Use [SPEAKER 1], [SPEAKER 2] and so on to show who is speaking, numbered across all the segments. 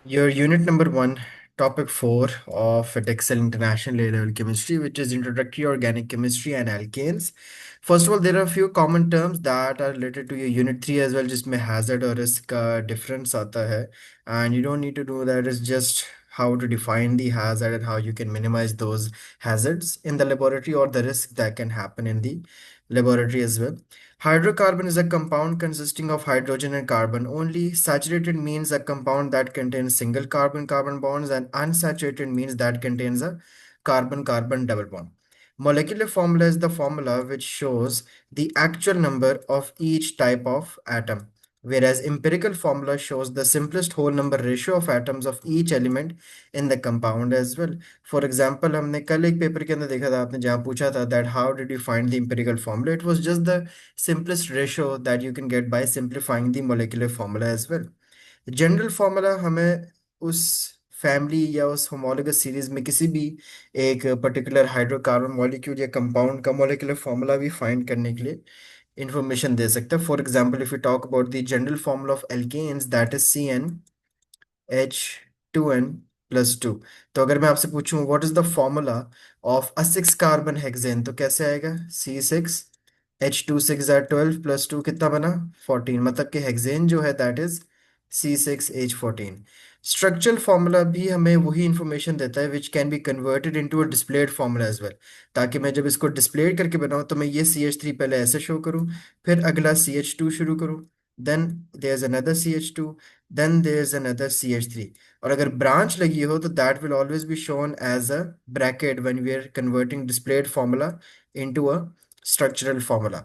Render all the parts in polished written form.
[SPEAKER 1] Your unit number one, topic four of Excel International A-Level Chemistry, which is Introductory Organic Chemistry and Alkanes. First of all, there are a few common terms that are related to your unit three as well, जिसमें hazard और risk का difference आता है. And you don't need to do that. It's just how to define the hazard and how you can minimize those hazards in the laboratory or the risk that can happen in the laboratory as well. Hydrocarbon is a compound consisting of hydrogen and carbon only. Saturated means a compound that contains single carbon-carbon bonds, and unsaturated means that contains a carbon-carbon double bond. Molecular formula is the formula which shows the actual number of each type of atom, whereas empirical formula shows the simplest whole number ratio of atoms of each element in the compound as well. For example हमने कल एक paper के अंदर देखा था, आपने जहाँ पूछा था that how did you find the empirical formula. It was just the simplest ratio that you can get by simplifying the molecular formula as well. General formula हमें उस फैमिली या उस होमोलोगस सीरीज में किसी भी एक पर्टिकुलर हाइड्रोकार्बन मॉलिक्यूल या compound का मोलिकुलर फॉर्मूला भी फाइंड करने के लिए इंफॉर्मेशन दे सकता है. For example, if you talk about the general formula of alkenes, that is CnH2n+2. तो अगर मैं आपसे पूछूं what is the formula of a 6 carbon hexane, तो कैसे आएगा? C6H2 6 12 प्लस 2 कितना बना? 14. मतलब कि हेक्सेन जो है that is C6H14. Structural formula भी हमें वही इंफॉर्मेशन देता है which can be converted into a displayed formula as well. ताकि मैं जब इसको डिस्प्ले करके बनाऊं तो मैं ये CH3 पहले ऐसे शो करूं, फिर अगला CH2 शुरू करूं, then there is another CH2, then there's another CH3. और अगर ब्रांच लगी हो तो that will always be shown as a bracket when we are converting displayed formula into a structural formula.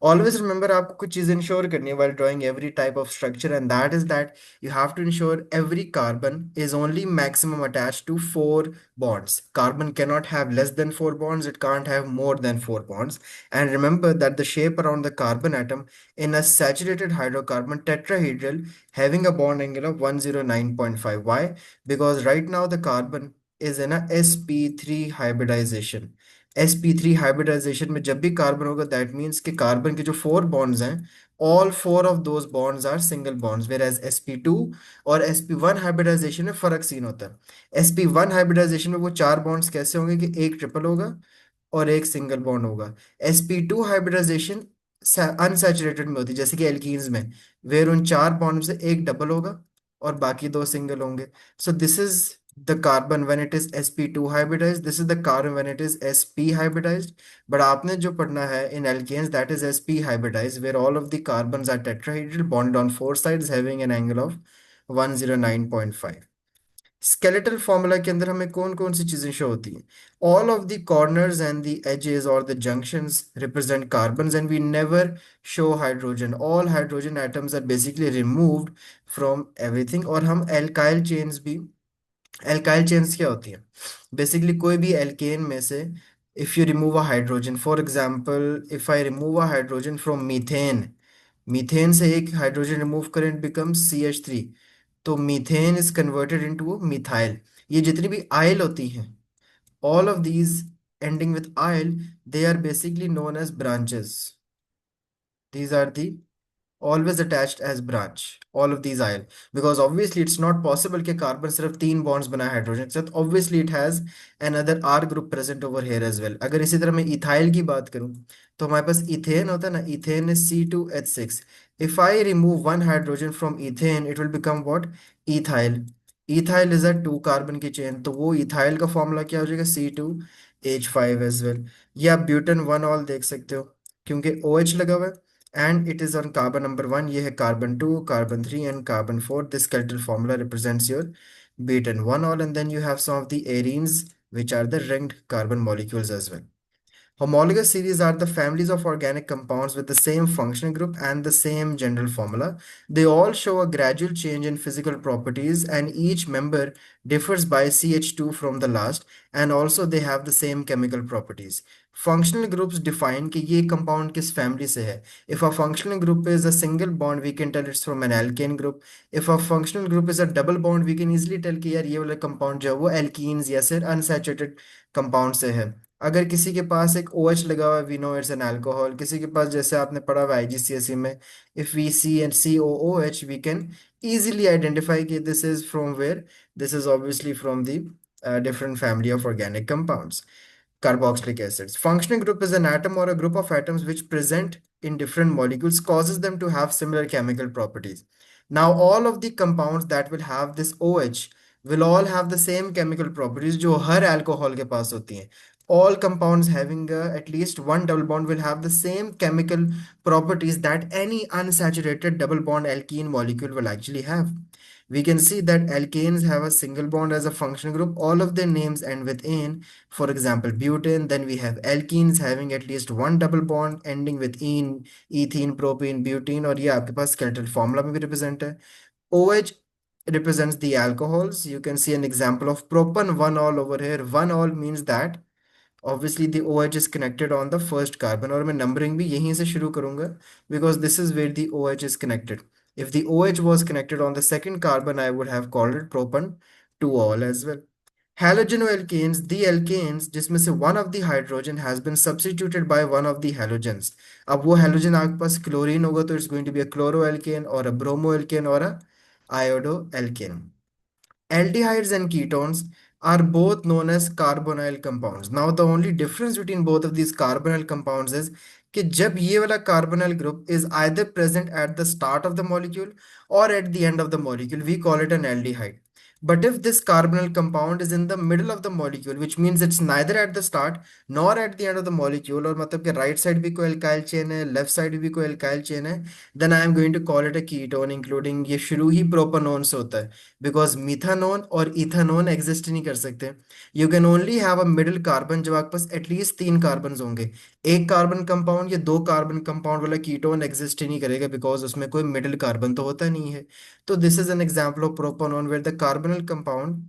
[SPEAKER 1] Always remember, आपको कुछ चीज़ ensure करनी है while drawing every type of structure, and that is that you have to ensure every carbon is only maximum attached to four bonds. Carbon cannot have less than four bonds, it can't have more than four bonds. And remember that the shape around the carbon atom in a saturated hydrocarbon tetrahedral having a bond angle of 109.5. Why? Because right now the carbon is in a sp3 hybridization. sp3 hybridization में जब भी carbon होगा that means कि carbon के जो four bonds हैं, all four of those bonds are single bonds, whereas sp2 और sp1 hybridization में फर्क सीन होता है. sp1 hybridization में वो चार बॉन्ड्स कैसे होंगे कि एक ट्रिपल होगा और एक सिंगल बॉन्ड होगा. sp2 हाइब्रिडाइजेशन अनसैचुरेटेड में होती है, जैसे कि एल्कीन्स में, वेयर उन चार बॉन्ड से एक डबल होगा और बाकी दो सिंगल होंगे. So this is the carbon when it is sp2 hybridised, this is the carbon when it is sp hybridised. But आपने जो पढ़ना है in alkanes that is sp hybridised, where all of the carbons are tetrahedral bonded on four sides having an angle of 109.5. Skeletal formula के अंदर हमें कौन कौन सी चीजें शो होती हैं? All of the corners and the edges और the junctions represent carbons and we never show hydrogen. All hydrogen atoms are basically removed from everything. और हम एल्काइल चेन्स भी, एल्काइल चेन्स क्या होती हैं? बेसिकली कोई भी एल्केन में से if you remove a hydrogen, for example if I remove a hydrogen from methane, methane से एक हाइड्रोजन रिमूव करें इट बिकम्स CH3, तो methane is converted into methyl. ये जितनी भी आयल होती हैं, all of these ending with yl, they are basically known as branches. These are the always attached as branch, all of these ion, because obviously it's not possible कि carbon सिर्फ तीन bonds बनाए hydrogen के साथ. obviously it has another R group present over here as well. अगर इसी तरह मैं इथाइल की बात करूं तो हमारे पास इथेन होता है ना, ethane is C2H6. if I remove one hydrogen from ethane it will become what? ethyl. ethyl is a two carbon की चेन, तो वो इथाइल का फॉर्मूला क्या हो जाएगा? C2H5 as well. या ब्यूटेन वन ऑल देख सकते हो क्योंकि OH लगा हुआ है and it is on carbon number 1. ये है carbon 2, carbon 3 and carbon 4. This skeletal formula represents your butane 1 all, and then you have some of the arenes which are the ringed carbon molecules as well. Homologous series are the families of organic compounds with the same functional group and the same general formula. They all show a gradual change in physical properties, and each member differs by CH2 from the last, and also they have the same chemical properties. Functional groups define कि ये compound किस family से है. If a functional group is a single bond, we can tell it's from an alkane group. If a functional group is a double bond, we can easily tell कि यार ये वाला compound जो है वो alkenes या फिर unsaturated compound से है. अगर किसी के पास एक OH लगा हुआ है, we know it's an alcohol. किसी के पास, जैसे आपने पढ़ा हुआ IGCSE में, if we see and COOH, we can easily identify कि this is from where, this is obviously from the different family of organic compounds. Carboxylic acids. Functioning group is an atom or a group of atoms which present in different molecules, causes them to have similar chemical properties. Now, all of the compounds that will have this OH will all have the same chemical properties जो हर alcohol के पास होती हैं. All compounds having at least one double bond will have the same chemical properties that any unsaturated double bond alkene molecule will actually have. We can see that alkanes have a single bond as a functional group. All of their names end with "ane." For example, butane. Then we have alkenes having at least one double bond ending with "ene," ethene, propene, butene, और ये आपके पास skeletal formula में भी represent है. OH represents the alcohols. You can see an example of propan one all over here. One all means that obviously the OH is connected on the first carbon, और मैं numbering भी यहीं से शुरू करूंगा because this is where the OH is connected. If the OH was connected on the second carbon, I would have called it propan 2 all as well. Halogenoalkanes, the alkanes जिसमें से one of the hydrogen has been substituted by one of the halogens. अब वो halogen आपके पास chlorine होगा तो it's going to be a chloroalkane or a bromoalkane or a iodoalkane. Aldehydes and ketones are both known as carbonyl compounds. Now, the only difference between both of these carbonyl compounds is कि जब ये वाला carbonyl group is either present at the start of the molecule or at the end of the molecule, we call it an aldehyde. But if this carbonyl compound is in the middle of the molecule, which means it's neither at the start nor at the end of the molecule, और मतलब कि right side भी कोई alkyl chain है, left side भी कोई alkyl chain है, then I am going to call it a ketone, including ये शुरू ही propanone से होता है. बिकॉज मिथानोन और इथानोन एग्जिस्ट नहीं कर सकते. You can only have a middle carbon जब आपके पास एटलीस्ट 3 कार्बन होंगे. एक कार्बन कंपाउंड या 2 कार्बन कंपाउंड वाला कीटोन एग्जिस्ट ही नहीं करेगा बिकॉज उसमें कोई मिडिल कार्बन तो होता नहीं है. तो this is an example of propanone where the carbonyl compound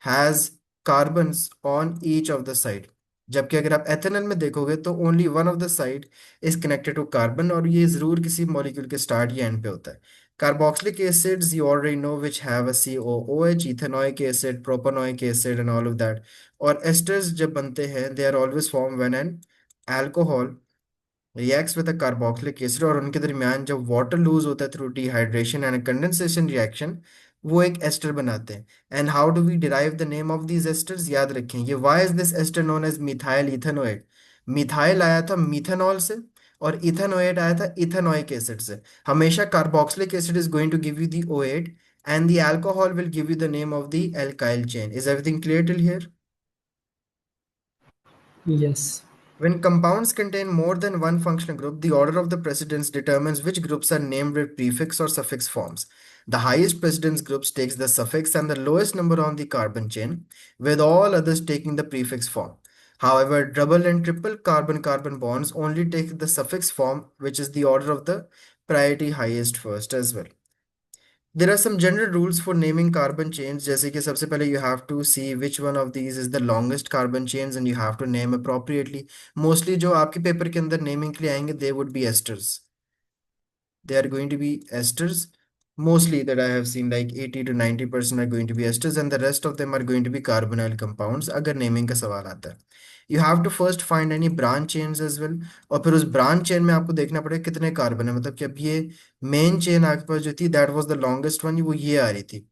[SPEAKER 1] has carbons on each of the side. जबकि अगर आप एथेनॉल में देखोगे तो only one of the side is connected to carbon, और ये जरूर किसी मॉलिक्यूल के स्टार्ट या एंड पे होता है. Carboxylic acids, you already know, which have a COOH, ethanoic acid, propanoic acid, and all of that. और esters जब बनते हैं, they are always formed when an alcohol reacts with a carboxylic acid, और उनके दरमियान जब water lose होता है through dehydration and a condensation reaction, वो एक ester बनाते हैं. And how do we derive the name of these esters? याद रखें ये, why is this ester known as methyl ethanoate? Methyl आया था मिथेनॉल से और इथेनोएट आया था इथेनोइक एसिड से. हमेशा carboxylic acid is going to give you the OH and the alcohol will give you the name of the alkyl chain. Is everything clear till here?
[SPEAKER 2] Yes.
[SPEAKER 1] When compounds contain more than one functional group, the order of the precedence determines which groups are named with prefix or suffix forms. The highest precedence groups takes the suffix and the lowest number on the carbon chain, with all others taking the prefix form. However, double and triple carbon-carbon bonds only take the suffix form, which is the order of the priority highest first as well. There are some general rules for naming carbon chains. जैसे कि सबसे पहले you have to see which one of these is the longest carbon chains and you have to name appropriately. Mostly जो आपके paper के अंदर naming के लिए आएंगे, they would be esters. They are going to be esters. Mostly that I have seen, like 80 to 90% are going to be esters and the rest of them are going to be carbonyl compounds अगर naming का सवाल आता है. You have to first find any branch chains as well. और फिर उस branch chain में आपको देखना पड़ेगा कितने कार्बन है. मतलब कि अब ये मेन चेन आपके पास जो थी, that was the longest one, वो ये आ रही थी.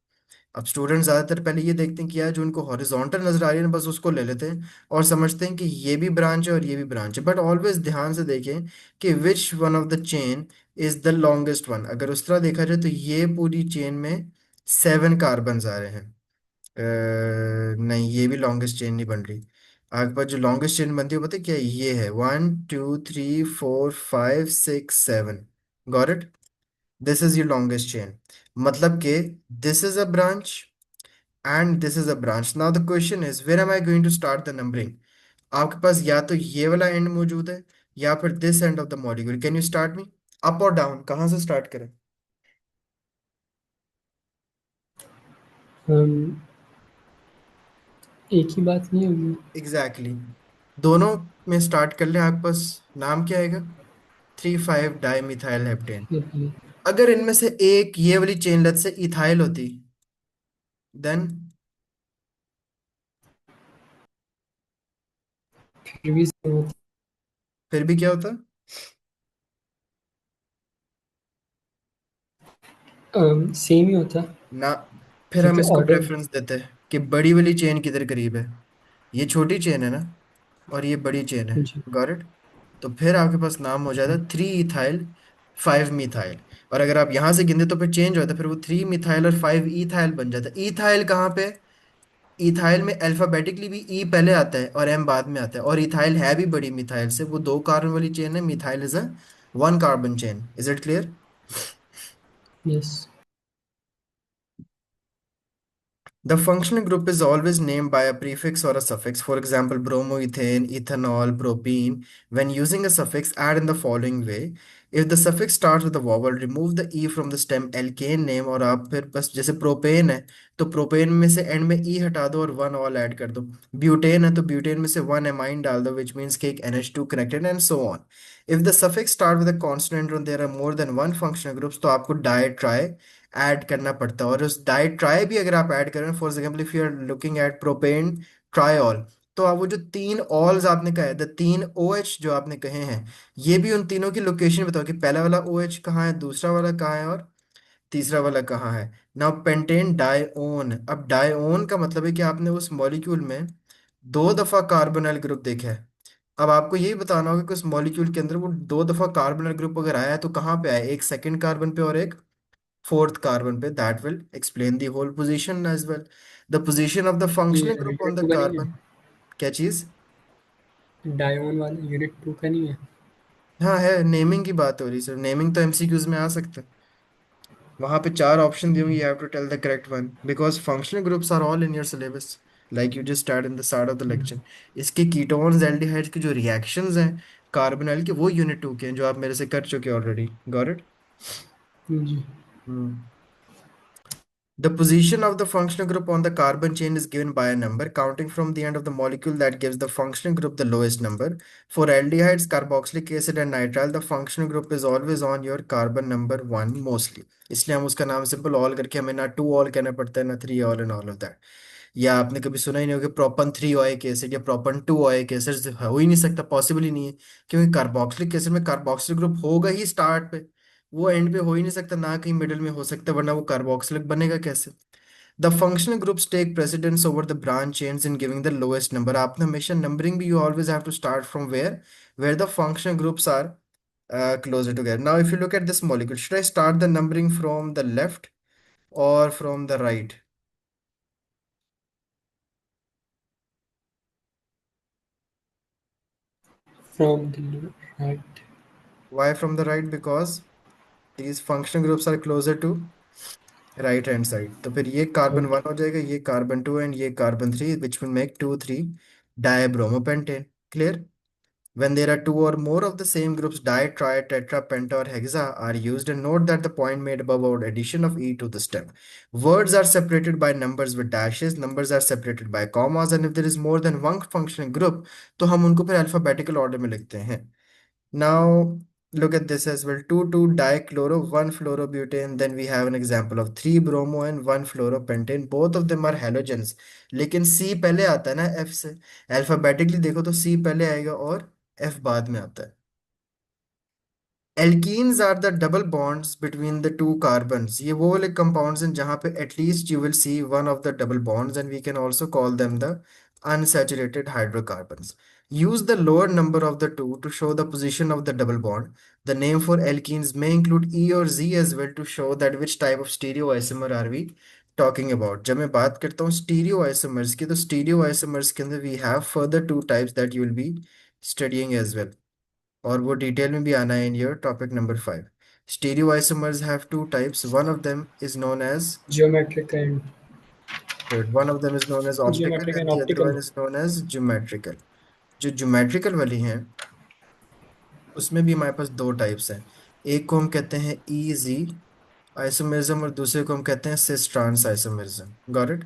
[SPEAKER 1] अब स्टूडेंट ज्यादातर पहले ये देखते हैं कि यार जो उनको हॉरिजॉन्टल नजर आ रही है ना, बस उसको ले लेते हैं और समझते हैं कि ये भी ब्रांच है और ये भी ब्रांच है. बट ऑलवेज ध्यान से देखें कि which one of the chain is the longest one. अगर उस तरह देखा जाए तो ये पूरी चेन में 7 कार्बन आ रहे हैं. नहीं, ये भी लॉन्गेस्ट चेन नहीं बन रही. आपके पास जो लॉन्गेस्ट चेन बनती है पता है क्या है? ये है 1 2 3 4 5 6 7. Got it? This is your longest chain. मतलब कि this is a branch and this is a branch. Now the question is, where am I going to start the numbering? आपके पास या तो ये वाला एंड मौजूद है या फिर this and of the molecule. Can you start me? Up और डाउन, कहाँ से स्टार्ट करें?
[SPEAKER 2] um, एक ही बात नहीं होगी.
[SPEAKER 1] Exactly exactly. दोनों में स्टार्ट कर लें. आपके पास नाम क्या आएगा? 3,5 डाई हेप्टेन.
[SPEAKER 2] ये
[SPEAKER 1] अगर इनमें से एक ये वाली चेन लेट से इथाइल होती, देन
[SPEAKER 2] फिर भी सेम होता
[SPEAKER 1] फिर भी क्या होता?
[SPEAKER 2] सेम ही होता,
[SPEAKER 1] ना, फिर हम
[SPEAKER 2] क्योंकि
[SPEAKER 1] इसको
[SPEAKER 2] ऑर्डर।
[SPEAKER 1] प्रेफरेंस देते हैं कि बड़ी वाली चेन किधर करीब है। ये छोटी चेन है ना, और ये बड़ी चेन है।
[SPEAKER 2] जी।
[SPEAKER 1] Got it? तो फिर आपके पास नाम हो जाता है 3 इथाइल 5 मिथाइल। और अगर आप यहां से गिनते तो फिर चेंज होता है, फिर वो 3 मिथाइल और 5 इथाइल बन जाता है। इथाइल कहाँ पे? इथाइल में अल्फाबेटिकली भी ई पहले आता है और एम बाद में आता है, और इथाइल है भी बड़ी मिथाइल से, वो 2 कार्बन वाली चेन है। Methyl is a 1 carbon chain. Is it clear?
[SPEAKER 2] Yes.
[SPEAKER 1] The functional group is always named by a prefix or a suffix. For example, bromoethane, ethanol, propene. When using a suffix, add in the following way. If the suffix starts with a vowel, remove the e from the stem alkane name, और आप फिर बस जैसे propane है तो propane में से and में ई हटा दो और वन ऑल ऐड कर दो। ब्यूटेन है तो ब्यूटेन में से वन एमाइन डाल दो, विच मीन्स कि एक NH2 connected, and so on. If the suffix start with a consonant और there are more than one functional groups, तो आपको डाई ट्राई ऐड करना पड़ता है। और उस डाई ट्राई भी अगर आप ऐड करें, for example if you are looking at propane triol, तो आप वो जो 3 ऑल्स आपने कहा है, द 3 OH जो आपने कहे हैं, ये भी उन तीनों की लोकेशन बताओ कि पहला वाला OH कहाँ है, दूसरा वाला कहाँ है, और तीसरा वाला कहाँ है। नाउ पेंटेन डाइओन, अब डाइओन का मतलब है कि आपने उस मॉलिक्यूल में 2 दफा कार्बोनिल ग्रुप देखा है। अब आपको यही बताना होगा कि उस मॉलिक्यूल के अंदर वो 2 दफा कार्बोनिल ग्रुप अगर आया है तो कहाँ पे आया है, एक सेकंड कार्बन पे और एक फोर्थ कार्बन पे। That will explain the whole position as well. The position of the
[SPEAKER 2] ये
[SPEAKER 1] functional group on
[SPEAKER 2] unit two
[SPEAKER 1] the
[SPEAKER 2] का नहीं
[SPEAKER 1] कार्बन। क्या चीज?
[SPEAKER 2] है, डायोन वाला यूनिट 2 का नहीं है।
[SPEAKER 1] हाँ है, नेमिंग की बात हो रही सर, नेमिंग तो MCQs में आ सकता है। वहां पे 4 ऑप्शन दी होंगी, you have to tell the correct one, because functional groups are all in your syllabus, like you just start in the start of the lecture. इसके कीटोन्स एल्डिहाइड्स की जो रिएक्शंस हैं कार्बोनिल के, वो यूनिट 2 के हैं, जो आप मेरे से कर चुके ऑलरेडी। Got it?
[SPEAKER 2] जी।
[SPEAKER 1] The position of the functional group on the carbon chain is given by a number counting from the end of the molecule that gives the functional group the lowest number. For aldehydes, carboxylic acid and nitrile, the functional group is always on your carbon number 1 mostly. इसलिए हम उसका नाम simple all करके, हमें ना 2 all कहना पड़ता है ना 3 all and all of that. या आपने कभी सुना ही नहीं होगा प्रोपन 3 ओइक एसिड या प्रोपन 2 ओइक एसिड, हो ही नहीं सकता, पॉसिबल ही नहीं है। क्योंकि कार्बोक्सिलिक एसिड में कार्बोक्सिल ग्रुप होगा ही स्टार्ट पे, वो एंड पे हो ही नहीं सकता, ना कहीं मिडिल में हो सकता, वरना वो कार्बोक्सिलिक बनेगा कैसे। The functional groups take precedence over the branch chains in giving the lowest number. आपने हमेशा नंबरिंग भी, you always have to start from where the functional groups are closer together. Now, if you look at this molecule, should I start the numbering from the left or from the right?
[SPEAKER 2] From the right.
[SPEAKER 1] Why from the right? Because these functional groups are closer to right hand side. तो फिर ये carbon 1
[SPEAKER 2] okay.
[SPEAKER 1] हो जाएगा, ये carbon 2 and ये carbon 3, which will make 2 3 dibromopentane. Clear? When there are two or more of the same groups, di, tri, tetra, penta, or hexa are used, and note that the point made above about addition of e to the stem. Words are separated by numbers with dashes, numbers are separated by commas, and if there is more than one functional group, तो हम उनको फिर alphabetical order में लिखते हैं। Now, look at this as well. 2,2-dichloro, 1-fluorobutane. Then we have an example of 3-bromo and 1-fluoropentane. Both of them are halogens. लेकिन C पहले आता है ना F से। Alphabetically देखो तो C पहले आएगा और F बाद में आता है। Alkenes are the double bonds between the two carbons. ये वो वाले compounds हैं जहाँ पे at least you will see one of the double bonds, and we can also call them the unsaturated hydrocarbons. Use the lower number of the two to show the position of the double bond. The name for alkenes may include E or Z as well to show that which type of stereoisomer are we talking about. जब मैं बात करता हूँ stereoisomers की, तो stereoisomers के अंदर we have further 2 types that you will be studying as well, और वो डिटेल में भी आना है in your topic number 5। Stereoisomers have 2 types. One of them is known as
[SPEAKER 2] geometric and
[SPEAKER 1] good. One of them is known as optical
[SPEAKER 2] geometric
[SPEAKER 1] and
[SPEAKER 2] and
[SPEAKER 1] the other
[SPEAKER 2] optical.
[SPEAKER 1] one is known as geometrical. जो geometrical वाली हैं उसमें भी हमारे पास 2 types हैं। एक को हम कहते हैं इजी आइसोमेरिज्म और दूसरे को हम कहते हैं cis trans isomerism. Got it?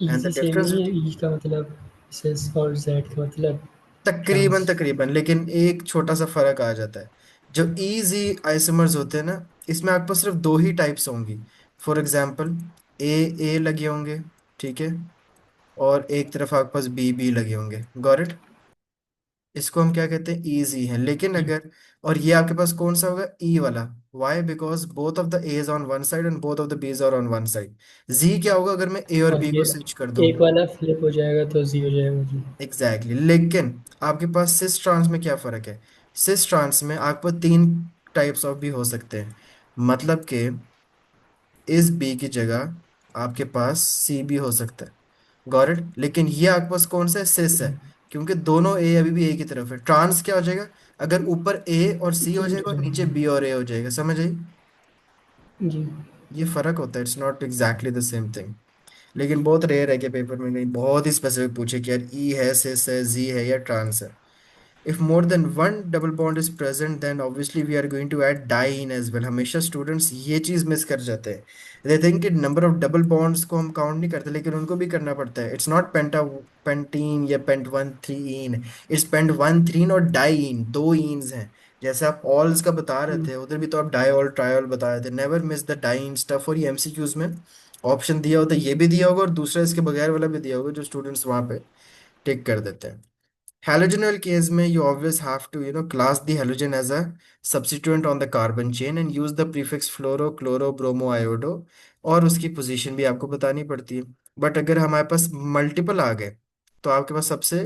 [SPEAKER 1] And the
[SPEAKER 2] E Z same
[SPEAKER 1] difference,
[SPEAKER 2] नहीं है, ई का मतलब सेस और जेड का मतलब
[SPEAKER 1] तकरीबन
[SPEAKER 2] ट्रांस।
[SPEAKER 1] तकरीबन, लेकिन एक छोटा सा फर्क आ जाता है। जो इजी आइसोमर्स होते हैं ना, इसमें आपके पास सिर्फ 2 ही टाइप्स होंगी। फॉर एग्जाम्पल, ए ए लगे होंगे, ठीक है, और एक तरफ आपके पास बी बी लगे होंगे। Got it? इसको हम क्या कहते हैं, इजी है। लेकिन
[SPEAKER 2] ई।
[SPEAKER 1] अगर, और ये आपके पास कौन सा होगा, ई वाला। Why? Because both of the A is on one side and both of the B's are on one side. जी क्या होगा अगर मैं ए और
[SPEAKER 2] और
[SPEAKER 1] बी
[SPEAKER 2] ये
[SPEAKER 1] को स्विच कर दूं?
[SPEAKER 2] एक वाला फ्लिप हो जाएगा तो जी हो जाएगा जी।
[SPEAKER 1] Exactly exactly. लेकिन आपके पास सिस ट्रांस में क्या फर्क है? सिस ट्रांस में आपको तीन टाइप्स ऑफ भी हो सकते हैं। मतलब कि इस बी की जगह आपके पास सी भी हो सकता है। Got it? लेकिन ये आपके पास कौन सा है, सिस है। क्योंकि दोनों ए अभी भी ए की तरफ है। ट्रांस क्या हो जाएगा, अगर ऊपर ए और सी हो जाएगा और नीचे बी और ए हो जाएगा। समझ आई?
[SPEAKER 2] जी।
[SPEAKER 1] ये फर्क होता है, it's not exactly the same thing. लेकिन बहुत रेयर है कि पेपर में कहीं बहुत ही स्पेसिफिक पूछे कि यार ई है, सिस है, जी है या ट्रांस है। If more than one double bond is present, then obviously we are going to add diene as well. हमेशा स्टूडेंट्स ये चीज मिस कर जाते हैं। They think कि नंबर ऑफ डबल बॉन्ड्स को हम काउंट नहीं करते, लेकिन उनको भी करना पड़ता है। इट्स नॉट पेंटा पेंटीन या pent one three ene, it's pent one three ene और डाईन, दो ईन्स हैं। जैसे आप ऑल्स का बता रहे थे, उधर भी तो आप डाईऑल ट्राईऑल बता रहे थे। Never miss the dine stuff. और ये एमसीक्यूज में ऑप्शन दिया होता है, ये भी दिया होगा और दूसरा इसके बगैर वाला भी दिया होगा, जो स्टूडेंट्स वहां पे टिक कर देते हैं। Halogenal case में you always have to class the halogen as a substituent on the carbon chain and use the prefix fluoro, chloro, bromo, iodo, और उसकी पोजीशन भी आपको बतानी पड़ती है। बट अगर हमारे पास मल्टीपल आ गए तो आपके पास सबसे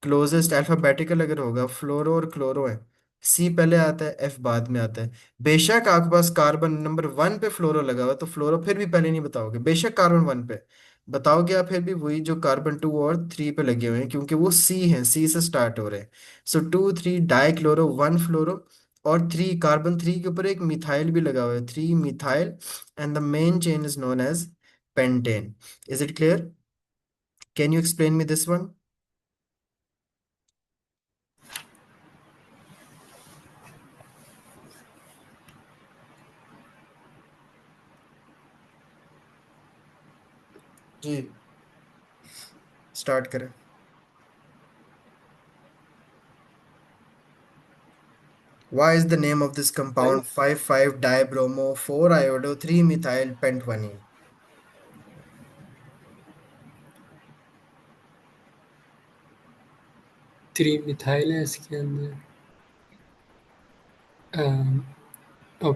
[SPEAKER 1] क्लोजेस्ट अल्फाबेटिकल अगर होगा, फ्लोरो और क्लोरो है। सी पहले आता है, एफ बाद में आता है। बेशक आपके पास कार्बन नंबर वन पे फ्लोरो लगा हुआ है, तो फ्लोरो फिर भी पहले नहीं बताओगे, बेशक कार्बन वन पे बताओगे आप, फिर भी वही जो कार्बन टू और थ्री पे लगे हुए हैं, क्योंकि वो सी है, सी से स्टार्ट हो रहे हैं। So two three dichloro one fluoro, और थ्री कार्बन थ्री के ऊपर एक मिथाइल भी लगा हुआ है, three methyl, and the main chain is known as pentane. Is it clear? Can you explain me this one? जी, स्टार्ट करें। Why is the name of this compound 5,5-dibromo 4-iodo 3-methyl pentvanene?
[SPEAKER 2] Three methyl है इसके अंदर। अम, और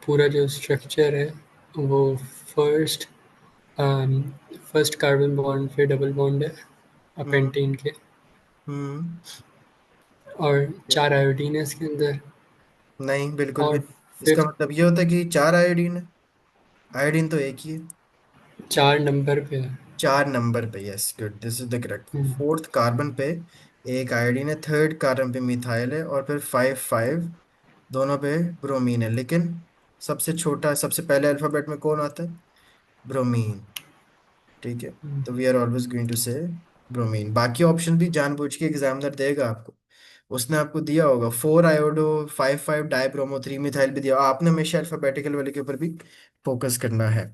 [SPEAKER 2] पूरा जो structure है वो फर्स्ट फर्स्ट कार्बन बॉन्ड पे डबल बॉन्ड है
[SPEAKER 1] हम्म।
[SPEAKER 2] पेंटेन के।
[SPEAKER 1] हम्म।
[SPEAKER 2] और चार आयोडीन है इसके अंदर।
[SPEAKER 1] नहीं, बिल्कुल भी
[SPEAKER 2] और
[SPEAKER 1] नहीं। इसका
[SPEAKER 2] फिफ्थ
[SPEAKER 1] मतलब ये होता है कि चार आयोडीन है? आयोडीन तो एक ही है।
[SPEAKER 2] चार नंबर पे है।
[SPEAKER 1] चार नंबर पे, yes, good, this is the correct.
[SPEAKER 2] Hmm,
[SPEAKER 1] fourth carbon पे एक आयोडीन है, थर्ड कार्बन पे मिथाइल है, और फिर फाइव फाइव दोनों पे ब्रोमीन है। लेकिन सबसे छोटा, सबसे पहले अल्फाबेट में कौन आता है? ब्रोमीन। ठीक है।
[SPEAKER 2] हम्म,
[SPEAKER 1] तो we are always going to say bromine. बाकी ऑप्शन भी जानबूझ के एग्जामिनर देगा आपको। उसने आपको दिया होगा four iodo, five five dibromo, three methyl भी दिया। आपने हमेशा अल्फाबेटिकल वाले के ऊपर भी फोकस करना है।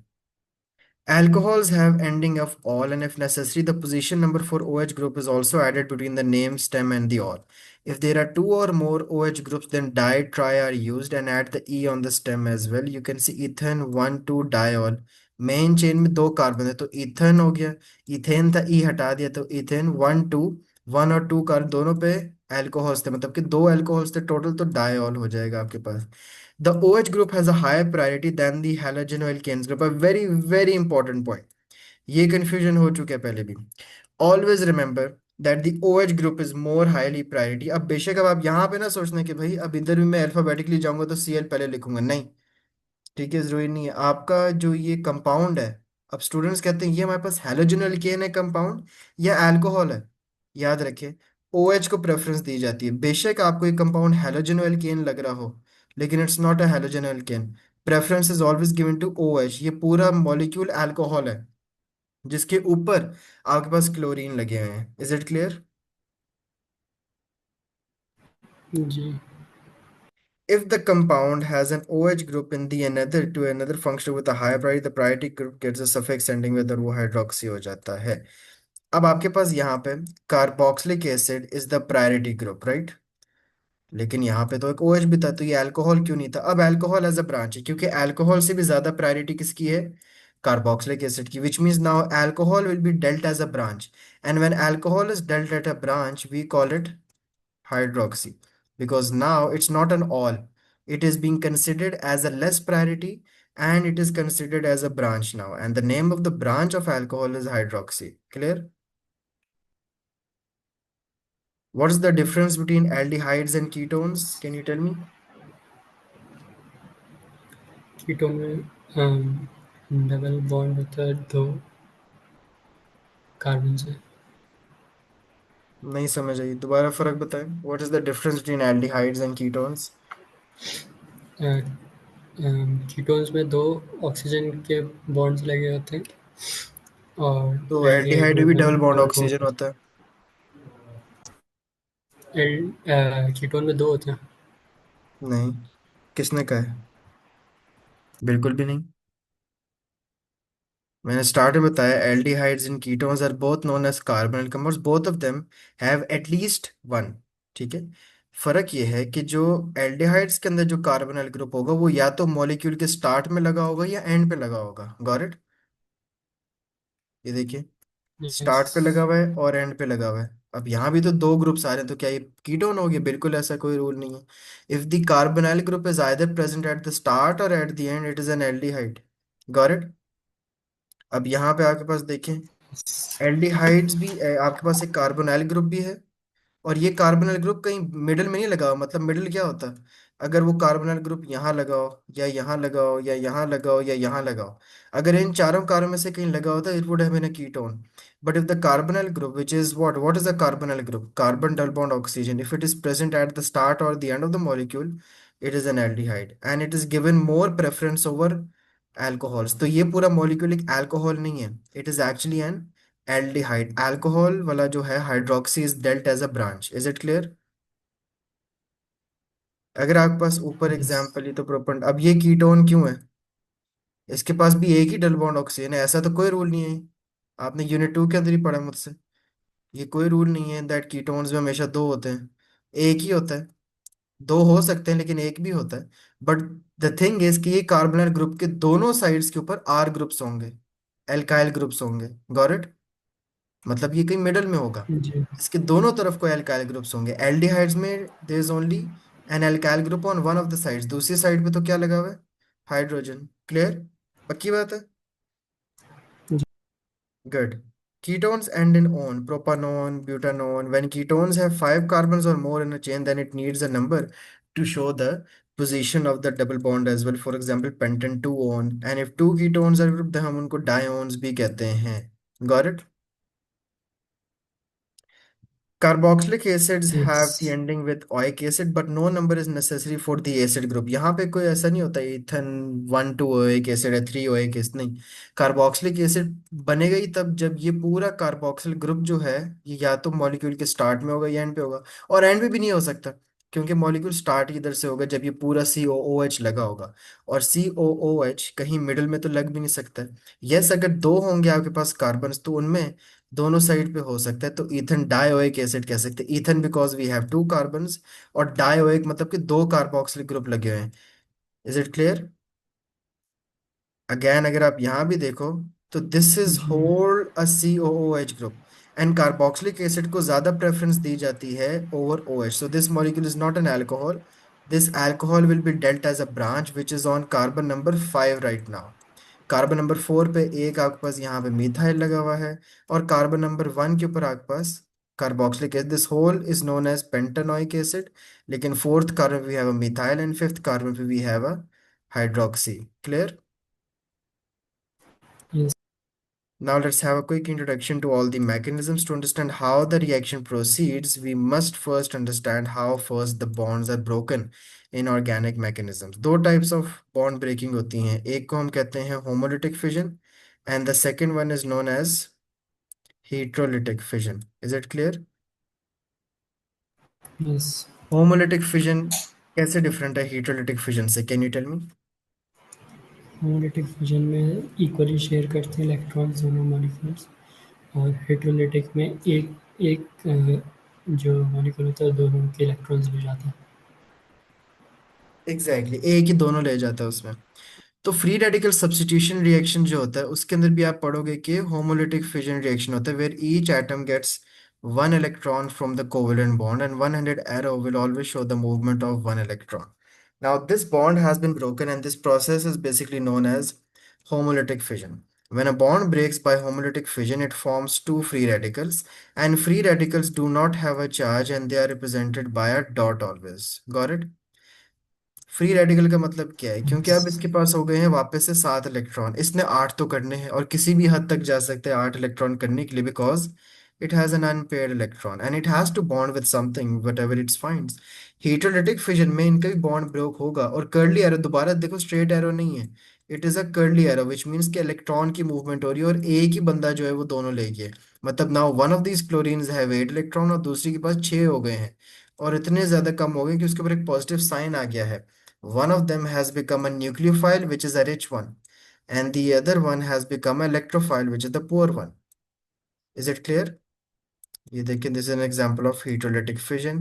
[SPEAKER 1] Alcohols have ending of "ol", and if necessary, the position number for OH group is also added between the name, stem, and the "ol". If there are two or more OH groups, then di, tri are used and add the E on the stem as well. You can see ethane 1,2-diol। Main chain में दो carbon है तो ethane हो गया। Ethane था, ई हटा दिया तो इथेन 1 2, वन और टू कार्बन दोनों पे एल्कोहल्स थे, मतलब कि दो एल्कोहल्स थे टोटल, तो डायऑल हो जाएगा आपके पास। The OH group has a higher priority than the halogen group. A very, very important point. ये confusion हो चुका है पहले भी। Always remember that the OH group is more highly priority. अब बेशक अब आप यहाँ पे ना सोचना कि भाई अब इधर भी मैं अल्फाबेटिकली जाऊंगा तो Cl पहले लिखूंगा, नहीं। ठीक है, जरूरी नहीं है। आपका जो ये कंपाउंड है, अब स्टूडेंट्स कहते हैं ये हमारे पास हैलोजन एल्केन है कंपाउंड या अल्कोहल है। याद रखें, OH को प्रेफरेंस दी जाती है। बेशक आपको ये कंपाउंड हैलोजन एल्केन लग रहा हो, लेकिन it's not a halogen alkane. Preference is always given to OH। ये पूरा मॉलिक्यूल अल्कोहल है, जिसके ऊपर आपके पास क्लोरीन लगे हुए हैं। Is it clear?
[SPEAKER 2] जी।
[SPEAKER 1] If the compound has an OH group in the another to another functional with a higher priority, the priority group gets a suffix ending with, और वो हाइड्रोक्सी हो जाता है। अब आपके पास यहाँ पे carboxylic acid is the priority group, right? लेकिन यहाँ पे तो एक OH भी था, तो ये अल्कोहल क्यों नहीं था? अब अल्कोहल एज अ ब्रांच है, क्योंकि अल्कोहल से भी ज्यादा प्रायोरिटी किसकी है? कार्बोक्सिलिक एसिड की, which means now alcohol will be dealt as a branch, and when alcohol is dealt at a branch we call it hydroxy, because now it's not an all. It is being considered as a less priority, and it is considered as a branch now. And the name of the branch of alcohol is hydroxy. Clear? What is the difference between aldehydes and ketones? Can you tell me?
[SPEAKER 2] Ketone में double bond होता है दो carbon से।
[SPEAKER 1] नहीं समझ आई, दोबारा फर्क बताएं। What is the difference between aldehydes and ketones?
[SPEAKER 2] Ketones में दो ऑक्सीजन के बॉन्ड्स लगे होते हैं और
[SPEAKER 1] तो
[SPEAKER 2] एल्डिहाइड
[SPEAKER 1] एल्डिहाइड
[SPEAKER 2] में
[SPEAKER 1] में भी double bond
[SPEAKER 2] double
[SPEAKER 1] oxygen
[SPEAKER 2] bond.
[SPEAKER 1] होता है।
[SPEAKER 2] कीटोन में दो होते हैं।
[SPEAKER 1] नहीं, किसने कहा है? बिल्कुल भी नहीं। मैंने स्टार्ट में बताया aldehydes and ketones are both known as carbonyl compounds, both of them have at least one. ठीक है। फर्क ये है कि जो एल्डिहाइड्स के अंदर जो कार्बोनिल ग्रुप होगा वो या तो मॉलिक्यूल के स्टार्ट में लगा होगा या एंड पे लगा होगा। Got it? ये देखिए,
[SPEAKER 2] यस।
[SPEAKER 1] स्टार्ट पे लगा हुआ है और एंड पे लगा हुआ है। अब यहाँ भी तो दो ग्रुप्स आ रहे हैं, तो क्या ये कीटोन हो गया? बिल्कुल ऐसा कोई रूल नहीं है। If the carbonyl group is either present at the start और at the end, it is an aldehyde. Got it? अब यहाँ पे आपके पास देखें, एल्डिहाइड्स भी आपके पास एक कार्बोनिल ग्रुप भी है, और ये कार्बोनिल ग्रुप कहीं मिडिल में नहीं लगा हुआ। मतलब मिडिल क्या होता है? अगर वो कार्बोनिल ग्रुप यहाँ लगाओ या यहाँ लगाओ या यहाँ लगाओ या यहाँ लगाओ, अगर इन चारों कार्बन में से कहीं लगा होता it would have been a ketone. But if the carbonyl group which is what is the carbonyl group? Carbon double bond oxygen, if it is present at the start और the end of the molecule, it is an aldehyde and it is given more preference over alcohols. तो ये पूरा molecule एक alcohol नहीं है, it is actually an aldehyde. Alcohol वाला जो है hydroxy is dealt as a branch. Is it clear? अगर आपके पास ऊपर
[SPEAKER 2] यस।
[SPEAKER 1] एग्जाम्पल ही तो प्रोपन, अब ये कीटोन क्यों है? इसके पास भी एक ही डबल बॉन्ड ऑक्सीजन है, ऐसा तो कोई रूल नहीं है। आपने यूनिट 2 के अंदर ही पढ़ा मुझसे। ये कोई रूल नहीं है दैट कीटोन्स में हमेशा दो होते हैं, एक ही होता है। दो हो सकते हैं लेकिन एक भी होता है। बट द थिंग इज कि ये कार्बोनिल ग्रुप के दोनों साइड्स के ऊपर आर ग्रुप्स होंगे, एल्काइल ग्रुप्स होंगे। Got it? मतलब ये कहीं मिडल में होगा।
[SPEAKER 2] जी।
[SPEAKER 1] इसके दोनों तरफ को एल्काइल ग्रुप्स होंगे। एल्डिहाइड्स में there is only an alkyl group on one of the sides, दूसरी साइड पे तो क्या लगा हुआ है? हाइड्रोजन। क्लियर? पक्की बात है?
[SPEAKER 2] जी।
[SPEAKER 1] Good. Ketones end in on, propanone, butanone. When ketones have five carbons or more in a chain, then it needs a number to show the position of the double bond as well. For example, pentane 2 on. And if two ketones are grouped, then हम उनको diones भी कहते हैं। Got it? Carboxylic acids have the
[SPEAKER 2] yes.
[SPEAKER 1] ending with oic acid, but no number is necessary for the acid group. यहाँ पे कोई ऐसा नहीं होता इथन 1 2 oic acid है, 3 oic acid नहीं। कार्बोक्सिलिक एसिड बनेगा ही तब जब ये पूरा कार्बोक्सिल ग्रुप जो है, ये या तो मॉलिक्यूल के स्टार्ट में होगा या एंड पे होगा। और एंड पे भी नहीं हो सकता, क्योंकि मॉलिक्यूल स्टार्ट इधर से होगा जब ये पूरा COOH लगा होगा, और COOH कहीं मिडिल में तो लग भी नहीं सकता। यस, अगर दो होंगे आपके पास कार्बन तो उनमें दोनों साइड पे हो सकता है, तो ईथन डायोइक एसिड कह सकते हैं। Ethane because we have two carbons, और डायोइक मतलब कि दो कार्बोक्सिलिक ग्रुप लगे हुए हैं। Is it clear? अगेन अगर आप यहाँ भी देखो, तो दिस इज
[SPEAKER 2] जी।
[SPEAKER 1] Whole a COOH group, and carboxylic acid को ज्यादा प्रेफरेंस दी जाती है over OH। So this molecule is not an alcohol, this alcohol will be dealt as a branch which is on carbon number 5 right now. Carbon number 4 पे एक आपके पास यहाँ पे मिथाइल लगा हुआ है, और कार्बन नंबर 1 के ऊपर आपके पास carboxylic acid. This whole is known as pentanoic acid. लेकिन फोर्थ कार्बन पे we have a methyl and fifth carbon पे we have a hydroxy. Clear?
[SPEAKER 2] Yes.
[SPEAKER 1] Now let's have a quick introduction to all the mechanisms. To understand how the reaction proceeds, we must first understand how first the bonds are broken in organic mechanisms. दो types of bond breaking होती हैं, एक को हम कहते हैं homolytic fission, and the second one is known as heterolytic fission. Is it clear?
[SPEAKER 2] Yes.
[SPEAKER 1] Homolytic fission कैसे different है heterolytic fission से? Can you tell me?
[SPEAKER 2] Homolytic fusion में इक्वली शेयर करते हैं इलेक्ट्रॉन्स दोनों मॉलिक्यूल्स। और हेटेरोलिटिक में एक एक जो मॉलिक्यूल होता है दोनों के इलेक्ट्रॉन्स ले जाता है।
[SPEAKER 1] Exactly exactly. एक ही दोनों ले जाता है उसमें। तो फ्री रेडिकल सब्स्टिट्यूशन रिएक्शन जो होता है उसके अंदर भी आप पढ़ोगे कि होमोलिटिक फिजन रिएक्शन होता है, where each atom gets one electron from the covalent bond, and 100 arrow will always show the movement of one electron. Now, this bond has been broken, and this process is basically known as homolytic fission. When a bond breaks by homolytic fission, it forms two free radicals, and free radicals do not have a charge and they are represented by a dot always. Got it? Free radical का मतलब क्या है? क्योंकि अब
[SPEAKER 2] Yes.
[SPEAKER 1] इसके पास हो गए हैं वापस से 7 इलेक्ट्रॉन, इसने 8 तो करने हैं और किसी भी हद तक जा सकते हैं 8 इलेक्ट्रॉन करने के लिए, because it has an unpaired electron and it has to bond with something whatever its finds. Heterolytic fission में इनका भी बॉन्ड ब्रेक होगा, और कर्ली एरो दोबारा देखो, स्ट्रेट एरो नहीं है, it is a curly arrow, which means कि इलेक्ट्रॉन की मूवमेंट हो रही है और एक ही बंदा जो है वो दोनों ले गया. मतलब now one of these chlorines have 8 electron और दूसरी के पास 6 हो गए हैं, और इतने ज्यादा कम हो गए कि उसके ऊपर एक पॉजिटिव साइन आ गया है. One of them has become a nucleophile, which is a rich one, and the other one has become a electrophile, which is the poor one. Is it clear? ये देखिए, this is an example of heterolytic fission.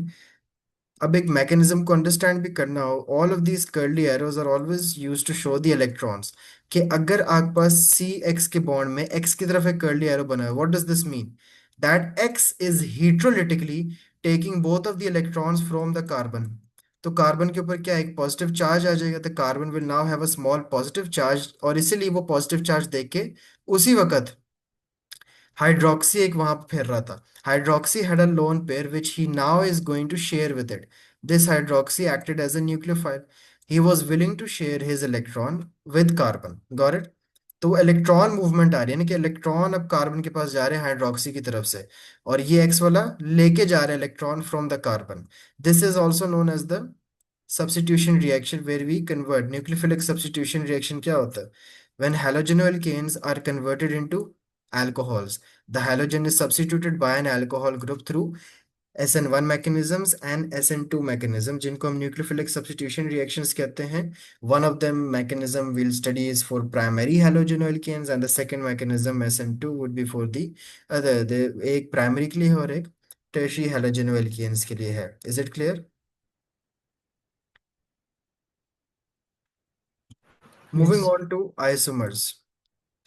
[SPEAKER 1] अब एक mechanism को understand भी करना हो, all of these curly arrows are always use to show the electrons, कि अगर आपके पास सी एक्स के बॉन्ड में एक्स की तरफ एक कर्ली एरो बना है, what does this mean? That X is heterolytically taking both of the electrons from the carbon. तो कार्बन के ऊपर क्या एक पॉजिटिव चार्ज आ जाएगा, तो carbon will now have a small positive charge, और इसीलिए वो पॉजिटिव चार्ज देख के उसी वक्त हाइड्रोक्सी एक वहां पे फिर रहा था. Hydroxy had a lone pair which he now is going to share with it. This hydroxy acted as a nucleophile. He was willing to share his electron with carbon. Got it? तो electron movement आ रही है ना, कि electron अब carbon के पास जा रहे हैं हाइड्रोक्सी की तरफ से, और ये एक्स वाला लेके जा रहा है electron from the carbon. This is also known as the substitution reaction, where we convert. Nucleophilic substitution reaction क्या होता है? When halogen alkanes are converted into alcohols, the halogen is substituted by an alcohol group through SN1 mechanisms and SN2 mechanism, जिनको हम nucleophilic substitution reactions कहते हैं. One of them mechanism we'll study is for primary halogen alkanes, and the second mechanism SN2 would be for the other. एक primary के लिए है और एक tertiary halogen alkanes के लिए है. Is it clear? Moving
[SPEAKER 2] Yes.
[SPEAKER 1] on to isomers.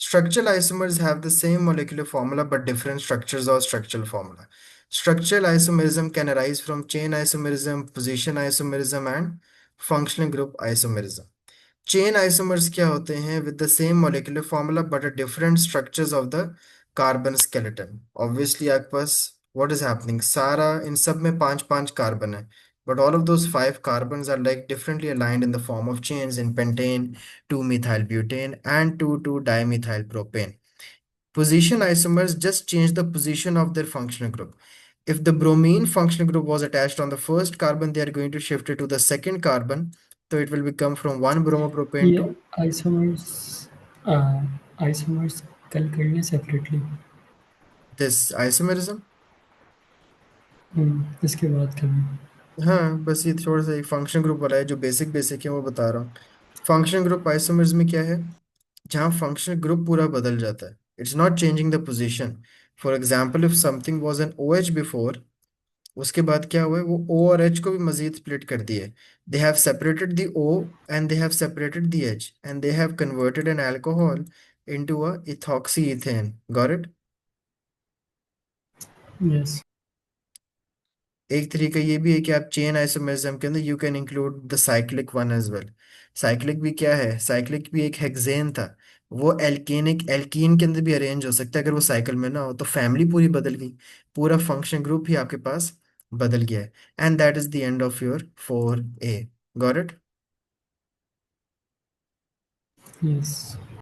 [SPEAKER 1] Structural isomers have the same molecular formula but different structures or structural formula. Structural isomerism can arise from chain isomerism, position isomerism, and functional group isomerism. Chain isomers क्या होते हैं? With the same molecular formula but a different structures of the carbon skeleton. Obviously आपके पास what is happening? सारा इन सब में 5 5 carbon है, but all of those 5 carbons are like differently aligned in the form of chains in pentane, 2-methylbutane, and 2,2-dimethylpropane. Position isomers just change the position of their functional group. If the bromine functional group was attached on the first carbon, they are going to shift it to the second carbon. So it will become from one bromopropane
[SPEAKER 2] ये
[SPEAKER 1] to
[SPEAKER 2] isomers isomers कल कर लें separately.
[SPEAKER 1] this isomerism.
[SPEAKER 2] इसके बाद कभी.
[SPEAKER 1] हाँ, बस ये थोड़ा सा एक फंक्शन ग्रुप वाला है, जो बेसिक बेसिक है वो बता रहा हूँ. फंक्शन ग्रुप आइसोमर्स में क्या है? जहाँ फंक्शनल ग्रुप पूरा बदल जाता है. It's not changing the position. For example, if something was an OH before, उसके बाद क्या हुआ है, वो O और H को भी मजीद स्प्लिट कर दिए. They have separated the O and they have separated the H and they have converted an alcohol into a ethoxy ethane. Got it?
[SPEAKER 2] Yes.
[SPEAKER 1] एक तरीका ये भी है कि आप चेन आइसोमेरिज्म के अंदर you can include the cyclic one as well. Cyclic भी क्या है? साइक्लिक भी एक हेक्सेन था. वो एल्केनिक एल्कीन के अंदर भी अरेंज हो सकता है अगर वो साइकिल में ना हो, तो फैमिली पूरी बदल गई, पूरा फंक्शन ग्रुप ही आपके पास बदल गया है. And that is the end of your 4A. Got it?
[SPEAKER 2] Yes.